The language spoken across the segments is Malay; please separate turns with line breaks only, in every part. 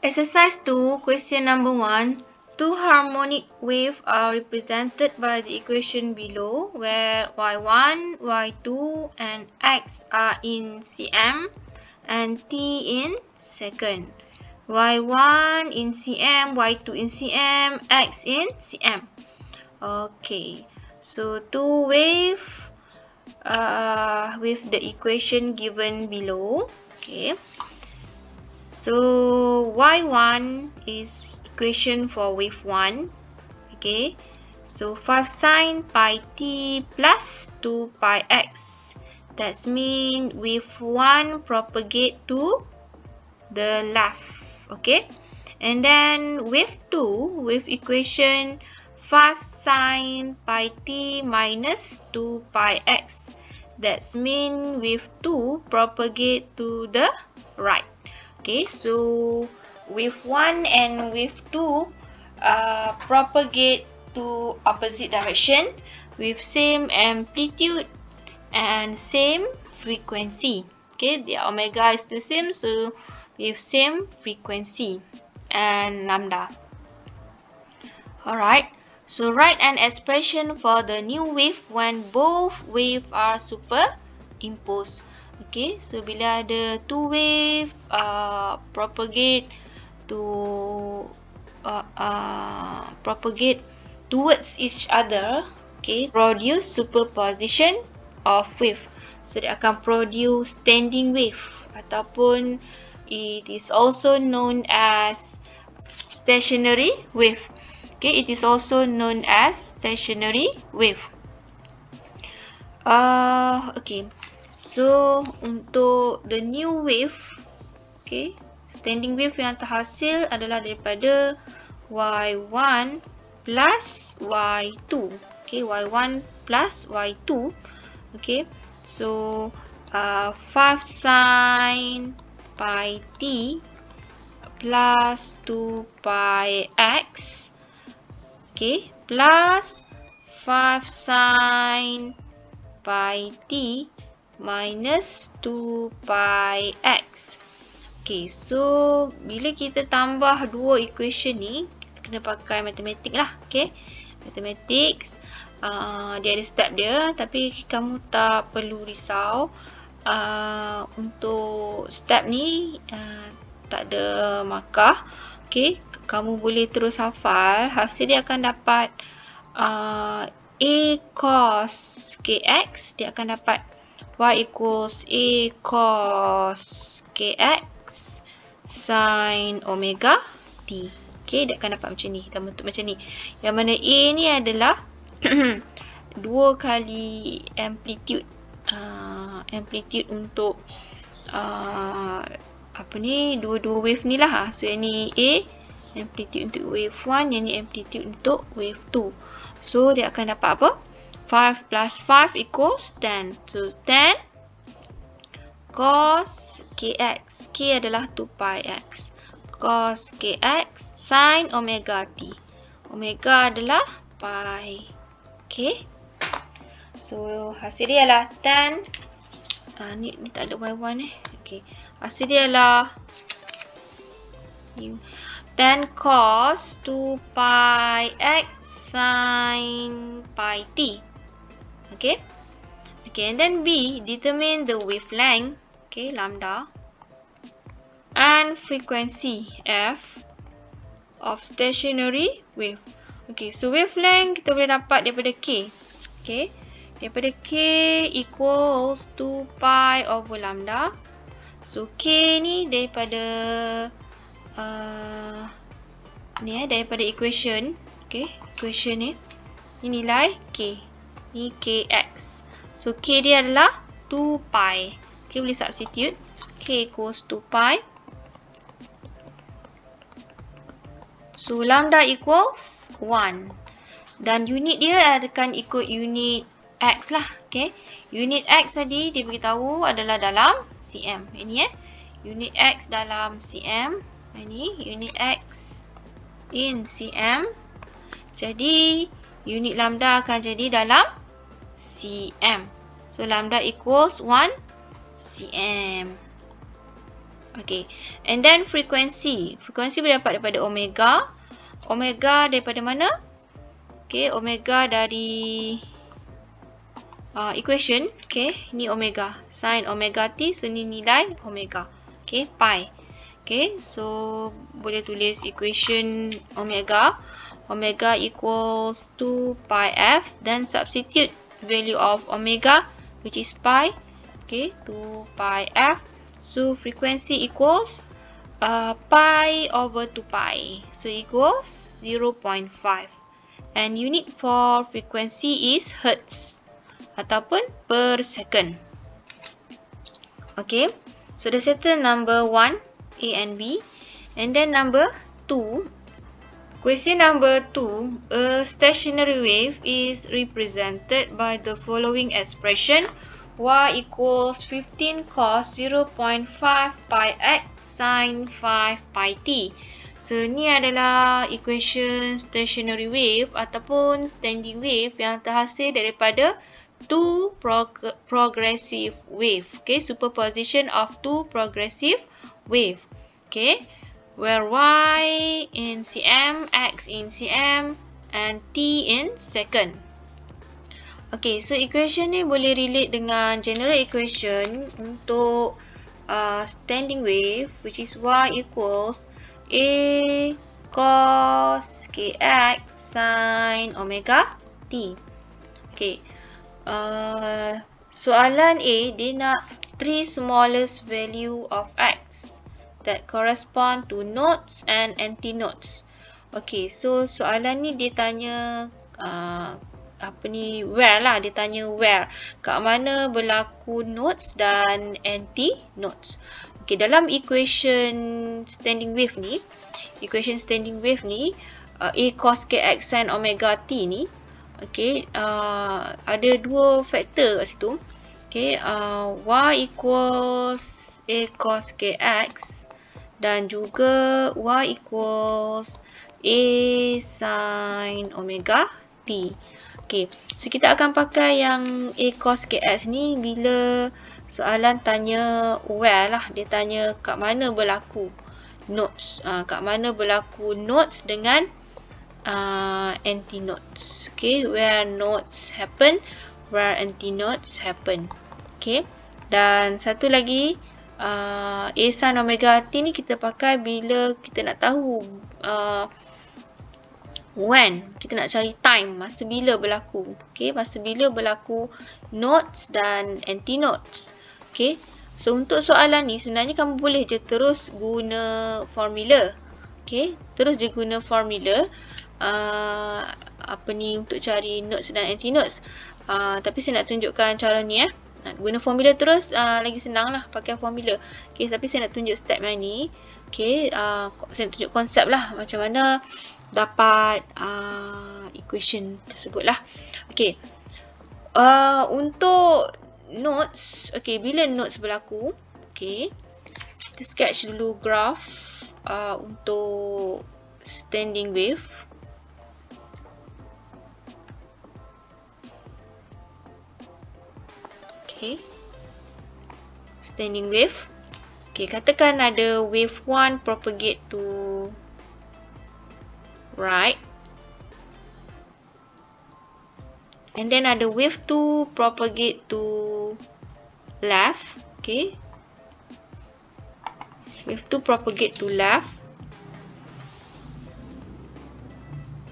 Exercise 2, question number 1. Two harmonic waves are represented by the equation below, where y1, y2, and x are in cm and t in second. y1 in cm, y2 in cm, x in cm. Okay, so two waves with the equation given below. Okay. So y1 is equation for wave 1. Okay. So 5 sine pi t plus 2 pi x. That means wave 1 propagate to the left. Okay. And then wave 2 with equation 5 sine pi t minus 2 pi x. That means wave 2 propagate to the right. Okay, so wave 1 and wave 2 propagate to opposite direction with same amplitude and same frequency. Okay, the omega is the same, so with same frequency and lambda. Alright, so write an expression for the new wave when both waves are superimposed. Okay, so bila ada two wave propagate towards each other, okay, produce superposition of wave. So dia akan produce standing wave ataupun it is also known as stationary wave. Okay, it is also known as stationary wave. Okay. So, untuk the new wave, okay, standing wave yang terhasil adalah daripada y1 plus y2. Okay, y1 plus y2. Okay, so 5 sine pi t plus 2 pi x. Okay, plus 5 sine pi t minus 2 pi x. Okay, so bila kita tambah dua equation ni, kita kena pakai matematik lah. Okay, mathematics. Dia ada step dia, tapi kamu tak perlu risau. Untuk step ni tak ada markah. Okay, kamu boleh terus hafal. Hasil dia akan dapat A cos kx, dia akan dapat y equals A cos kx sin omega t. Okay, dia akan dapat macam ni, dalam bentuk macam ni. Yang mana A ni adalah 2 kali amplitude. Amplitude untuk apa ni, dua wave ni lah. So yang ni A, amplitude untuk wave 1, yang ni amplitude untuk wave 2. So dia akan dapat apa? 5 plus 5 equals 10. So 10 cos kx. K adalah 2 pi x. Cos kx sin omega t. Omega adalah pi. Okay. So hasil dia adalah 10. Ni tak ada y1 Okay. Hasil dia adalah 10 cos 2 pi x sin pi t. Okay. Okay, and then B, determine the wavelength, okay, lambda, and frequency f of stationary wave. Okay, so wavelength kita boleh dapat daripada K. Okay, daripada K equals 2 pi over lambda. So K ni daripada daripada equation. Okay, equation ni. Ini nilai K. Ni Kx. So, K dia adalah 2 pi. Okay, boleh substitute. K equals 2 pi. So, lambda equals 1. Dan unit dia akan ikut unit X lah. Okay. Unit X tadi dia beritahu adalah dalam cm. Ini unit X dalam cm. Ini unit X in cm. Jadi, unit lambda akan jadi dalam cm. So, lambda equals 1 cm. Okay. And then frequency. Frequency boleh dapat daripada omega. Omega daripada mana? Okay. Omega dari equation. Okay. Ni omega. Sin omega t. So, ni nilai omega. Okay. Pi. Okay. So, boleh tulis equation omega. Omega equals 2 pi f. Then substitute value of omega, which is pi. Okay. 2 pi f. So, frequency equals pi over 2 pi. So, equals 0.5. And unit for frequency is hertz ataupun per second. Okay. So, dah settle number 1, A and B. And then number 2. Question number 2. A stationary wave is represented by the following expression. Y equals 15 cos 0.5 pi x sin 5 pi t. So, ni adalah equation stationary wave ataupun standing wave yang terhasil daripada two progressive wave. Okay, superposition of two progressive wave. Okay, where y in cm, x in cm, and t in second. Okay, so equation ni boleh relate dengan general equation untuk standing wave, which is y equals a cos kx sin omega t. Okay, soalan A, dia nak 3 smallest value of x that correspond to nodes and antinodes. Okay, so soalan ni dia tanya where lah, dia tanya where, kat mana berlaku nodes dan antinodes. Okay, dalam equation standing wave ni, A cos kx sin omega t ni, okay, ada dua faktor kat situ. Okay, y equals A cos kx dan juga y equals A sin omega t. Okay, so kita akan pakai yang A cos kx ni bila soalan tanya where lah. Dia tanya kat mana berlaku nodes. Kat mana berlaku nodes dengan antinodes. Okay, where nodes happen, where antinodes happen. Okay, dan satu lagi A sin omega t ni kita pakai bila kita nak tahu when, kita nak cari time, masa bila berlaku. Okay, masa bila berlaku nodes dan antinodes. Okay, so untuk soalan ni sebenarnya kamu boleh je terus guna formula. Okay, terus je guna formula untuk cari nodes dan antinodes. Tapi saya nak tunjukkan cara ni guna formula terus lagi senang lah pakai formula. Okay, tapi saya nak tunjuk step yang ni. Okay, saya nak tunjuk konsep lah macam mana dapat equation tersebut lah. Okay, untuk nodes, okay, bila nodes berlaku, okay, kita sketch dulu graph untuk standing wave. Okay, standing wave. Okay, katakan ada wave 1 propagate to right, and then ada wave 2 propagate to left. Okay, wave 2 propagate to left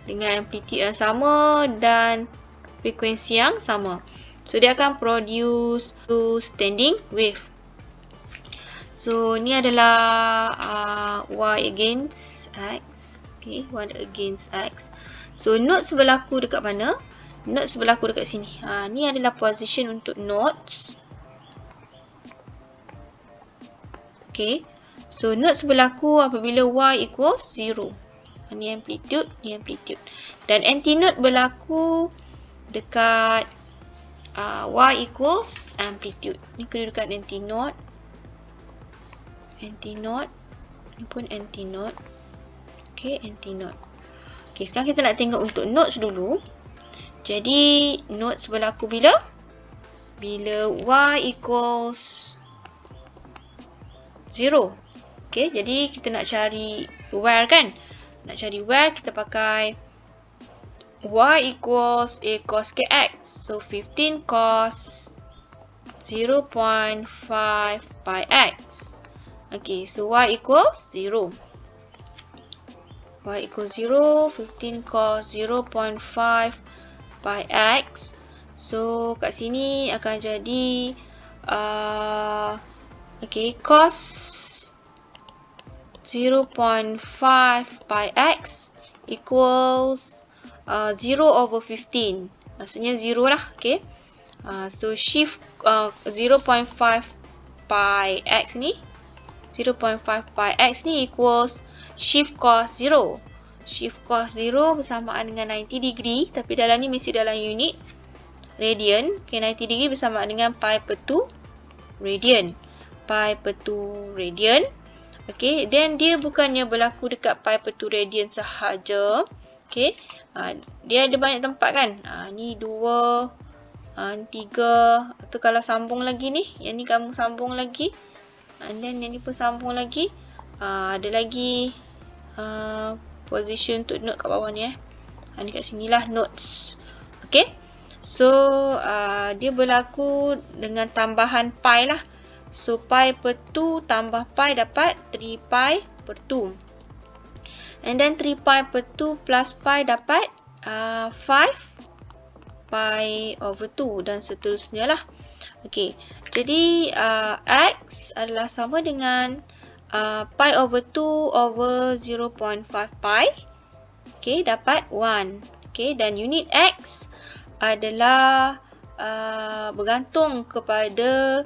dengan amplitude yang sama dan frekuensi yang sama. So, dia akan produce two standing wave. So, ni adalah y against x. Okay, y against x. So, nodes berlaku dekat mana? Nodes berlaku dekat sini. Ni adalah position untuk nodes. Okay, so nodes berlaku apabila y equals 0. Ni amplitude, ni amplitude. Dan antinode berlaku dekat y equals amplitude. Ni kedudukan antinode. Antinode. Ni pun antinode. Okay, antinode. Okay, sekarang kita nak tengok untuk nodes dulu. Jadi, nodes berlaku bila? Bila y equals 0. Okay, jadi kita nak cari where kan? Nak cari where, kita pakai y equals a cos kx. So 15 cos 0.5 pi x. Okay, so y equals 0. Y equals 0, 15 cos 0.5 pi x. So kat sini akan jadi okay, cos 0.5 pi x equals 0/15. Maksudnya 0 lah. Okay. So shift 0.5 pi x ni, 0.5 pi x ni equals shift cos 0. Shift cos 0 bersamaan dengan 90 degree. Tapi dalam ni mesti dalam unit radian. Okay, 90 degree bersamaan dengan pi per 2 radian. Pi per 2 radian. Okay, then dia bukannya berlaku dekat pi per 2 radian sahaja. Okay, dia ada banyak tempat kan. Ni 2, 3. Atau kalau sambung lagi ni, yang ni kamu sambung lagi. And then yang ni pun sambung lagi. Ada lagi position untuk note kat bawah ni. Ni kat sinilah notes. Okay, so dia berlaku dengan tambahan pi lah. So pi per 2 tambah pi dapat 3 pi per 2. And then 3 pi per 2 plus pi dapat 5 pi over 2 dan seterusnya lah. Okay, jadi x adalah sama dengan pi over 2 over 0.5 pi. Okay, dapat 1. Okay, dan unit x adalah bergantung kepada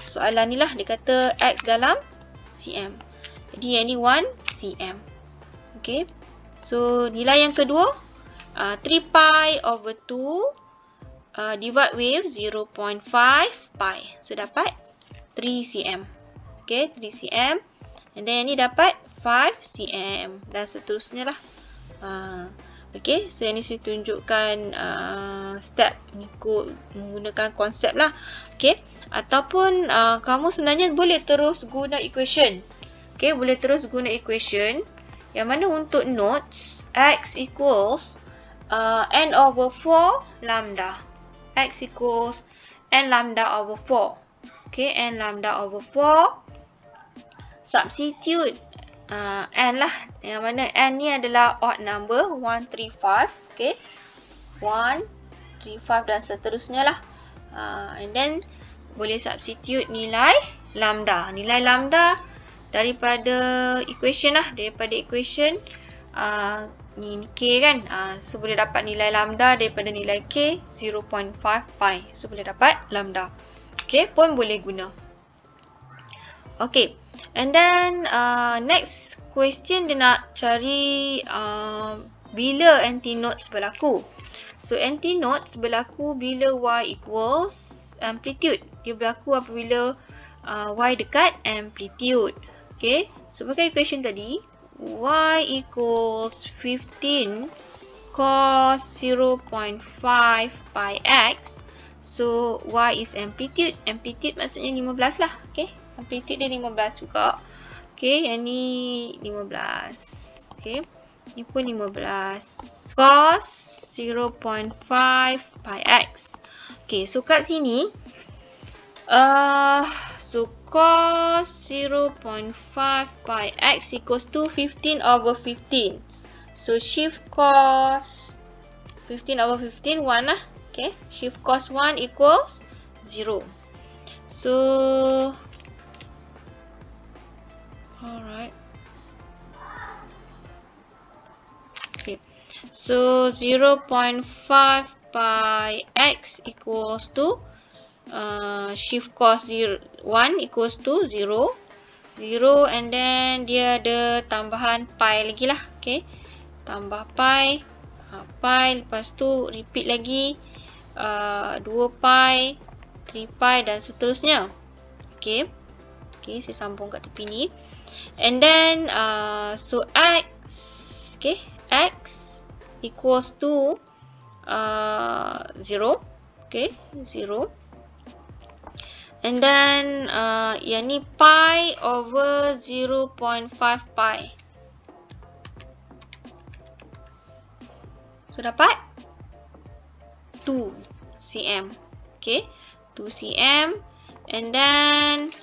soalan ni lah. Dia kata x dalam cm. Jadi yang ni 1 cm. Okay, so nilai yang kedua 3 pi over 2 divide with 0.5 pi. So dapat 3 cm. Okay, 3 cm. And then yang ni dapat 5 cm. Dan seterusnya lah. Okay, so yang ni saya tunjukkan step menggunakan konsep lah. Okay, ataupun kamu sebenarnya boleh terus guna equation. Okay, boleh terus guna equation. Yang mana untuk notes, x equals n over 4 lambda. X equals n lambda over 4. Okay, n lambda over 4. Substitute n lah. Yang mana n ni adalah odd number 1, 3, 5. Okay, 1, 3, 5 dan seterusnya lah. And then boleh substitute nilai lambda. Nilai lambda daripada equation lah. Daripada equation ni k kan. So boleh dapat nilai lambda daripada nilai k 0.5 pi. So boleh dapat lambda. Okay, pun boleh guna. Okay, and then next question dia nak cari bila antinodes berlaku. So antinodes berlaku bila y equals amplitude. Dia berlaku apabila y dekat amplitude. Okay, so pakai equation tadi, y equals 15 cos 0.5 pi x. So y is amplitude. Amplitude maksudnya 15 lah. Okay, amplitude dia 15 juga. Okay, yang ni 15. Okay, ni pun 15 cos 0.5 pi x. Okay, so kat sini so cos 0.5 pi x equals to 15 over 15. So shift cos 15 over 15 1 lah. Okay, shift cos 1 equals 0. So alright. Okay, so 0.5 pi x equals to shift cos 1 equals to 0. 0 and then dia ada tambahan pi lagi lah. Okay, tambah pi. Pi lepas tu repeat lagi 2 pi, 3 pi dan seterusnya. Okay, okay, saya sambung kat tepi ni. And then so x, okay, x equals to 0. Okay, 0. And then yang ni pi over 0.5 pi. So dapat 2 cm. Okay, 2 cm. And then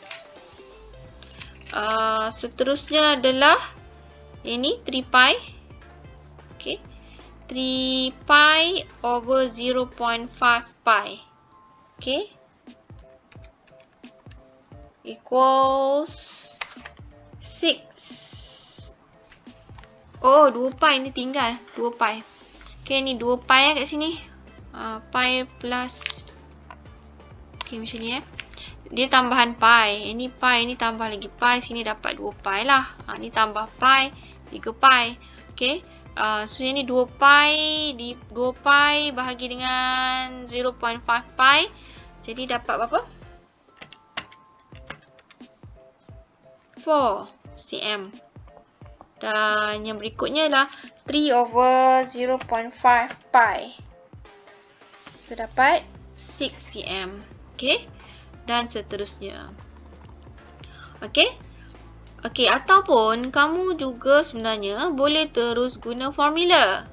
seterusnya adalah ini 3 pi. Okay, 3 pi over 0.5 pi. Okay, equals 6. Oh, 2 pi ni tinggal. 2 pi. Okay, ni 2 pi kat sini. Pi plus. Okay, macam ni Dia tambahan pi. Ini pi, ni tambah lagi pi. Sini dapat 2 pi lah. Ni tambah pi, 3 pi. Okay. So, yang ni 2 pi. 2 pi bahagi dengan 0.5 pi. Jadi, dapat berapa? 4 cm. Dan yang berikutnya adalah 3 over 0.5 pi. So, dapat 6 cm. Okay. Dan seterusnya. Okay. Okay, ataupun kamu juga sebenarnya boleh terus guna formula.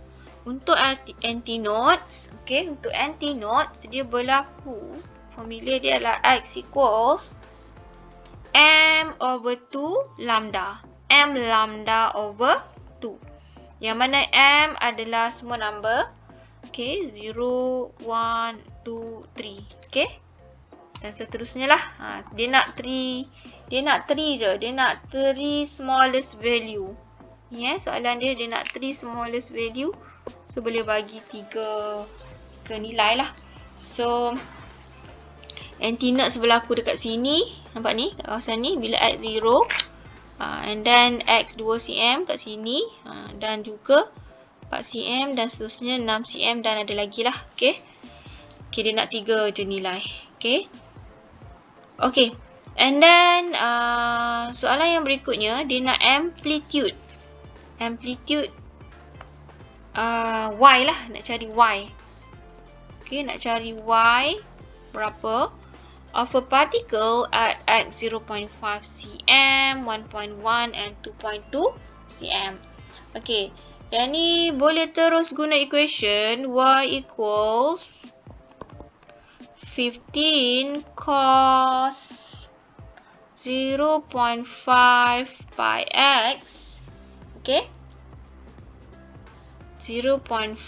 Untuk antinodes, okay, untuk antinodes dia berlaku. Formula dia adalah X equals M over 2 lambda. M lambda over 2. Yang mana M adalah semua number. Okay, 0, 1, 2, 3. Okay. Dan seterusnya lah. Dia nak 3 je. Dia nak 3 smallest value. Soalan dia nak 3 smallest value. So, boleh bagi 3 nilai lah. So, antinode berlaku dekat sini. Nampak ni? Kawasan ni. Bila X 0. And then X 2 cm kat sini. Dan juga 4 cm dan seterusnya 6 cm dan ada lagi lah. Okay. Okay, dia nak 3 je nilai. Okay. Okay. And then soalan yang berikutnya dia nak amplitude. Amplitude Y lah, nak cari Y. Okay, nak cari Y berapa of a particle at X 0.5 cm, 1.1 and 2.2 cm. Okay, yang ni boleh terus guna equation Y equals 15 cos 0.5 pi x. Okay. 0.5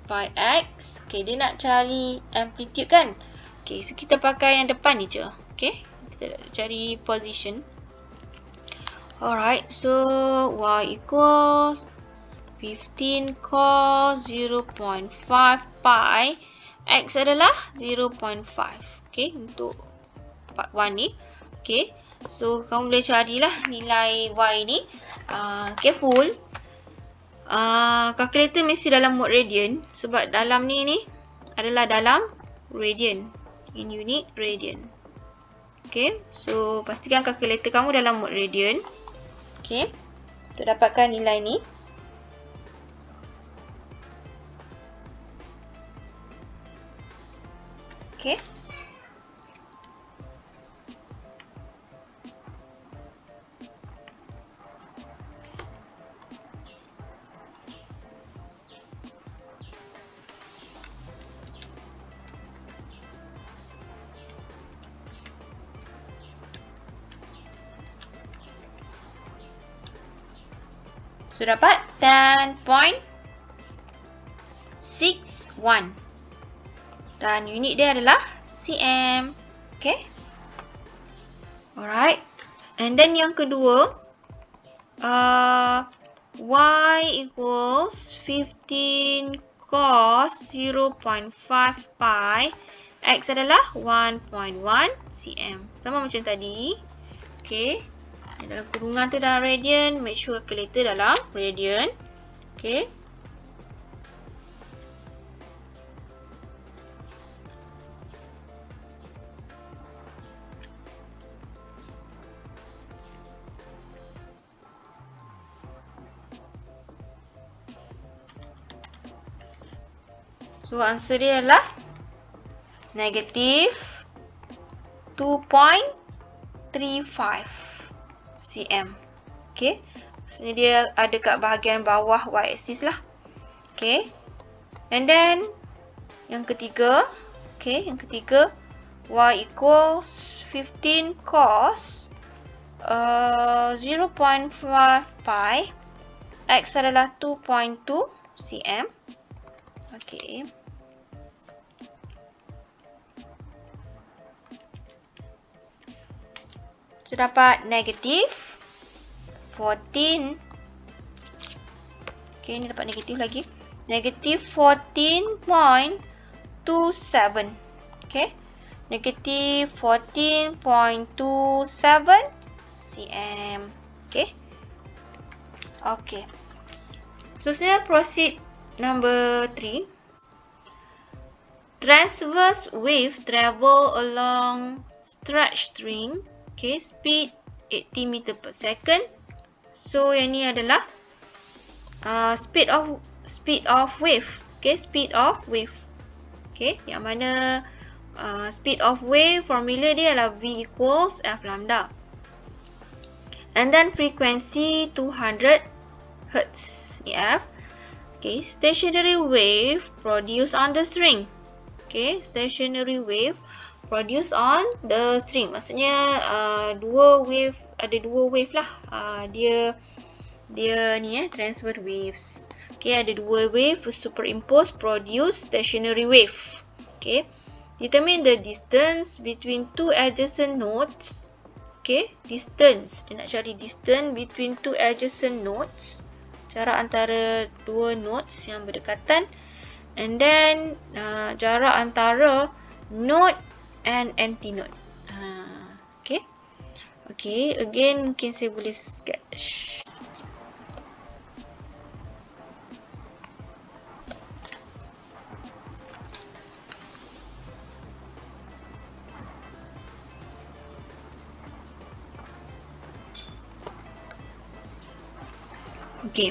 pi x. Okay, dia nak cari amplitude kan. Okay, so kita pakai yang depan ni je. Okay, kita cari position. Alright, so Y equals 15 cos 0.5 pi. X adalah 0.5. Okay, untuk part 1 ni. Okay, so kamu boleh carilah nilai Y ni. Careful. Kalkulator mesti dalam mode radian. Sebab dalam ni adalah dalam radian. In unit radian. Okay, so pastikan kalkulator kamu dalam mode radian. Okay, untuk dapatkan nilai ni. Okay. So, dapat 10.61. Dan unit dia adalah cm. Okay. Alright. And then yang kedua. Y equals 15 cos 0.5 pi. X adalah 1.1 cm. Sama macam tadi. Okay. Dalam kurungan tu dalam radian. Make sure calculator dalam radian. Okay. So, answer dia adalah negative 2.35 cm. Okay. Maksudnya dia ada kat bahagian bawah y-axis lah. Okay. And then yang ketiga, okay, yang ketiga, y equals 15 cos 0.5 pi, x adalah 2.2 cm. Okay. So, dapat negatif 14. Okay, ni dapat negatif lagi. Negatif 14.27. Okay. Negatif 14.27 cm. Okay. Okay. So, selanjutnya proceed number 3. Transverse wave travel along stretch string. Okay, speed 80 meter per second. So, yang ni adalah speed of wave. Okay, speed of wave. Okay, yang mana speed of wave formula dia adalah V equals F lambda. And then frequency 200 Hz. F. Okay, stationary wave produced on the string. Okay, stationary wave produced on the string. Maksudnya ada dua wave lah. Dia ni transverse waves. Okay, ada dua wave superimpose produce stationary wave. Okay, determine the distance between two adjacent nodes. Okay, distance. Dia nak cari distance between two adjacent nodes. Jarak antara dua nodes yang berdekatan. And then jarak antara node and antinode. Okay. Okay, again mungkin saya boleh sketch. Okay.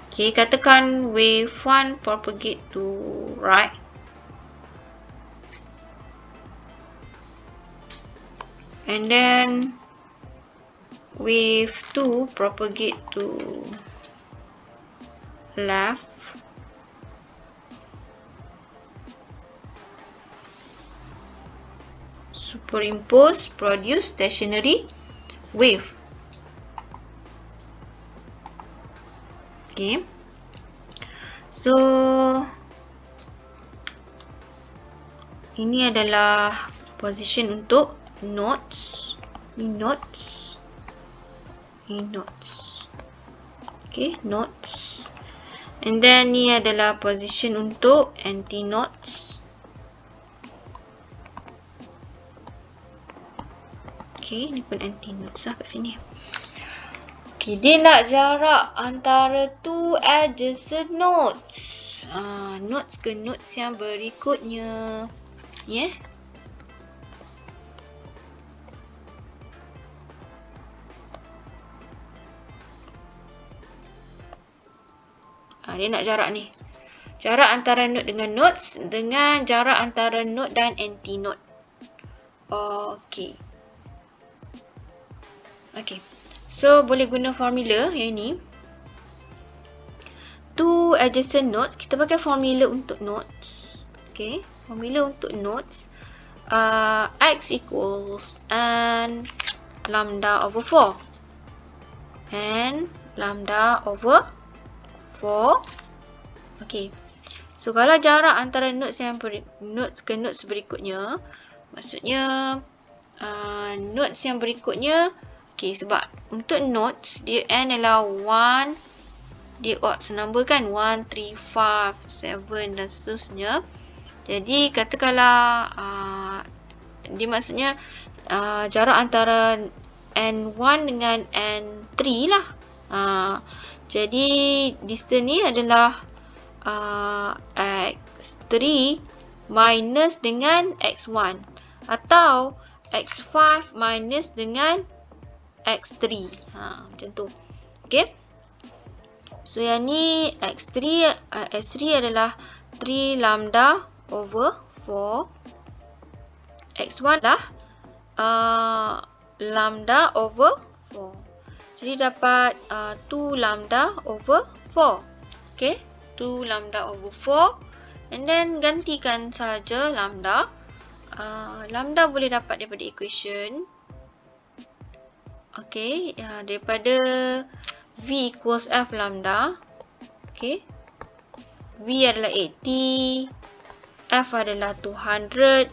Okay, katakan wave 1 propagate to right. And then wave 2 propagate to left. Superimpose, produce stationary wave. Okay. So, ini adalah position untuk nodes. Ini nodes. Ini nodes. Okay, nodes. And then ni adalah position untuk antinodes. Okay, ni pun antinodes lah kat sini. Okay, dia nak jarak antara two adjacent nodes. Nodes ke nodes yang berikutnya. Yeah. Dia nak jarak ni. Jarak antara node dengan nodes dengan jarak antara node dan antinode. Okay. Okay. So, boleh guna formula yang ni. Two adjacent nodes. Kita pakai formula untuk nodes. Okay. Formula untuk nodes. X equals n lambda over 4. N lambda over 4. Okay. So, kalau jarak antara nodes ke nodes berikutnya. Maksudnya, nodes yang berikutnya. Okay, sebab untuk nodes, dia n adalah 1, dia odds number kan, 1, 3, 5, 7 dan seterusnya. Jadi, katakanlah, dia maksudnya jarak antara n1 dengan n3 lah. Jadi, distance ni adalah x3 minus dengan x1. Atau x5 minus dengan x3. Macam tu. Okay. So, yang ni x3 adalah 3 lambda over 4. X1 lah lambda over 4. Jadi dapat 2 lambda over 4. Okay, 2 lambda over 4. And then gantikan saja lambda. Lambda boleh dapat daripada equation. Okay, daripada V equals F lambda. Okay, V adalah 80, F adalah 200,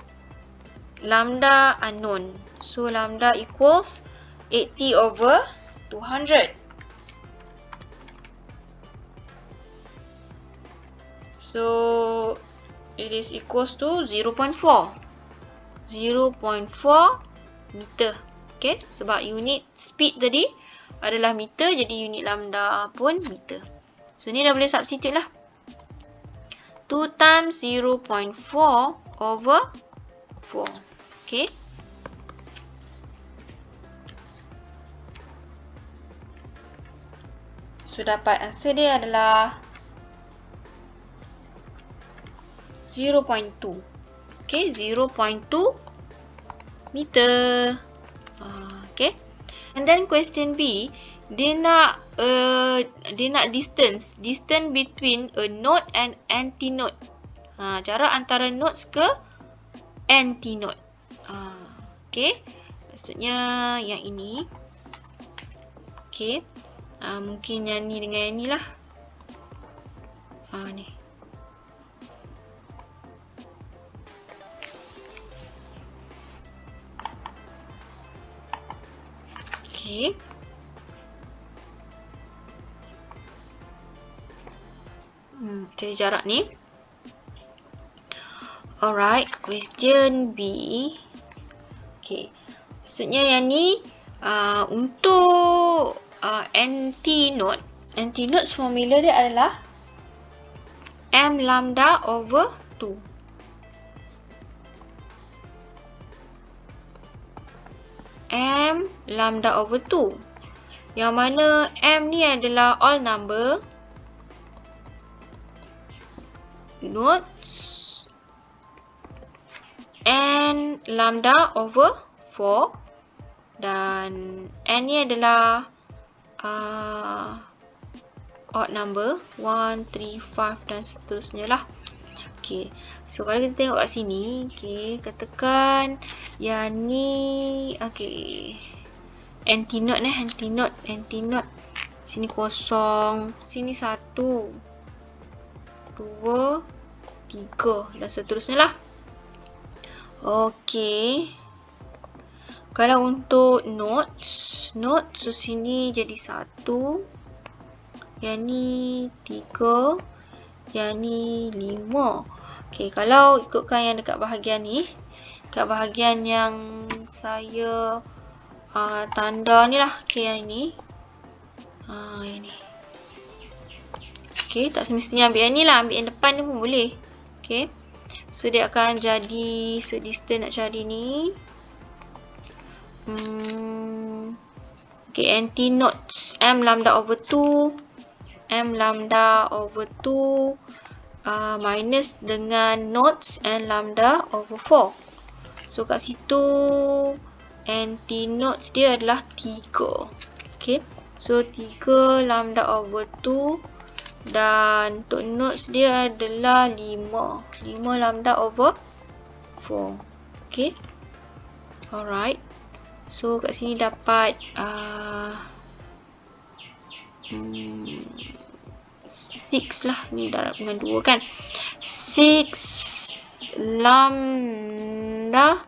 lambda unknown. So lambda equals 80 over 200. So it is equals to 0.4. 0.4 meter. Okay, sebab unit speed tadi adalah meter, jadi unit lambda pun meter. So ni dah boleh substitute lah. 2 times 0.4 over 4. Okay. So dapat answer dia adalah 0.2. Okay, 0.2 meter. Okay. And then question B, dia nak distance between a node and antinode. Jarak antara nodes ke antinode. Okay. Maksudnya yang ini. Okay. Mungkin yang ni dengan yang ni lah. Ni. Okay. Cari jarak ni. Alright, question B. Okay. Maksudnya yang ni untuk antinode. Antinodes formula dia adalah M lambda over 2. M lambda over 2. Yang mana M ni adalah all number nodes N lambda over 4 dan N ni adalah odd number 1, 3, 5 dan seterusnya lah. Okay, so kalau kita tengok kat sini, okay, katakan yang ni, okay, antinode. Sini kosong, sini 1, 2, 3 dan seterusnya lah. Okay, kalau untuk nodes, so sini jadi 1, yang ni 3, yang ni 5. Okay, kalau ikutkan yang dekat bahagian ni, dekat bahagian yang saya tanda ni lah. Okay, yang ni. Yang ni. Okay, tak semestinya ambil yang ni lah. Ambil yang depan ni pun boleh. Okay. So, dia akan jadi, so distance nak cari ni. Okay, antinodes. M lambda over 2. M lambda over 2. Minus dengan nodes N lambda over 4. So, kat situ antinodes dia adalah 3. Okay. So, 3 lambda over 2. Dan untuk nodes dia adalah 5. 5 lambda over 4. Okay. Alright. So, kat sini dapat 6 lah. Ni darab dengan 2 kan. 6 lambda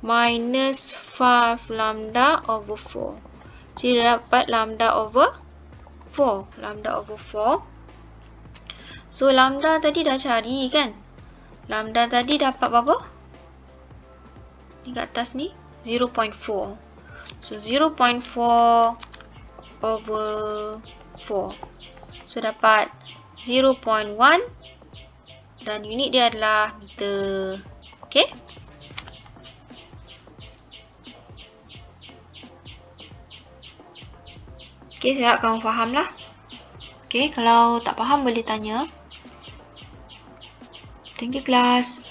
minus 5 lambda over 4. Jadi dapat lambda over 4. Lambda over 4. So, lambda tadi dah cari kan. Lambda tadi dapat berapa? Ni kat atas ni. 0.4. So, 0.4 over 4. So, dapat 0.1. Dan unit dia adalah meter. Okay. Okay, saya harap kamu faham lah. Okay, kalau tak faham boleh tanya. Thank you, class.